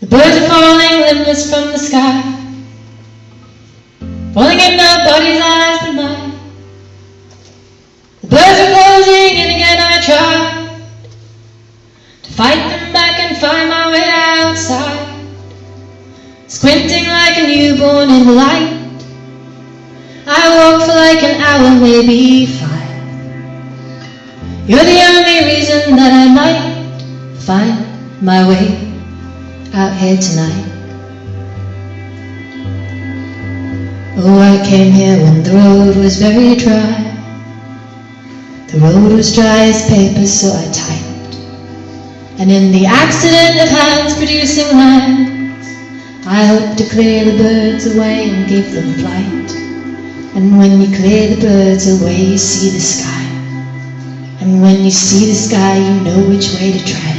The birds are falling limbless from the sky, falling in nobody's eyes but mine. The birds are closing in again. I tried to fight them back and find my way outside, squinting like a newborn in the light. I walk for like an hour, maybe 5. You're the only reason that I might find my way out here tonight. Oh, I came here when the road was very dry. The road was dry as paper, so I typed. And in the accident of hands producing lines, I hoped to clear the birds away and give them flight. And when you clear the birds away, you see the sky. And when you see the sky, you know which way to tread.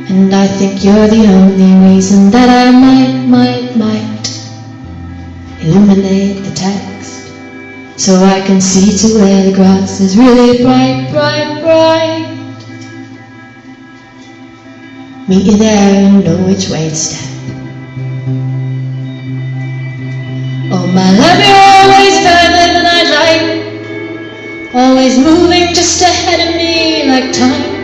And I think you're the only reason that I might illuminate the text, so I can see to where the grass is really bright, bright, bright. Meet you there and know which way to step. Oh my love, you're always further than I'd like, always moving just ahead of me like time.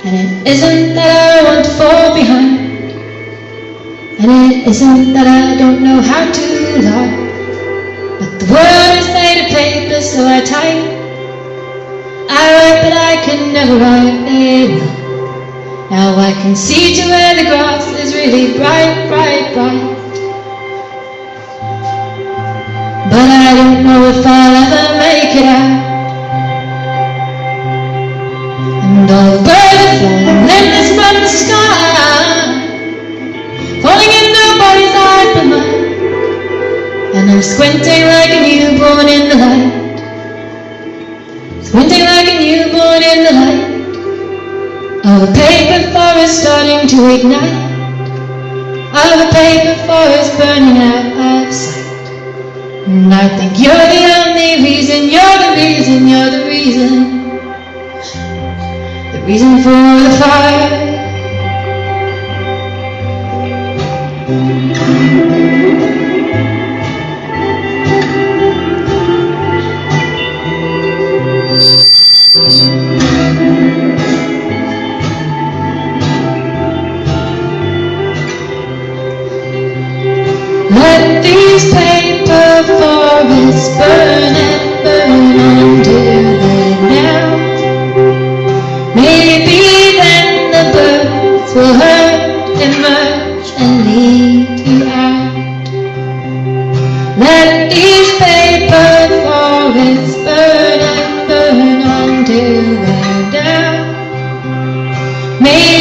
And it isn't that I want to fall behind, and it isn't that I don't know how to lie, but the world is made of paper, so I type. I write, but I can never write a line. Now I can see to where the grass is really bright, bright, bright. But I don't know if I'll ever make it out. And all the birds are falling limbless from the sky, falling in nobody's eyes but mine. And I'm squinting like a newborn in the light, squinting like a newborn in the light of a paper forest starting to ignite, of a paper forest burning out of sight. And I think you're the only reason, you're the reason, you're the reason for the fire. Let these paper forests burn and burn until they're now. Maybe then the birds will hurt, emerge and lead you out. Let these paper forests burn and burn until they're down. Maybe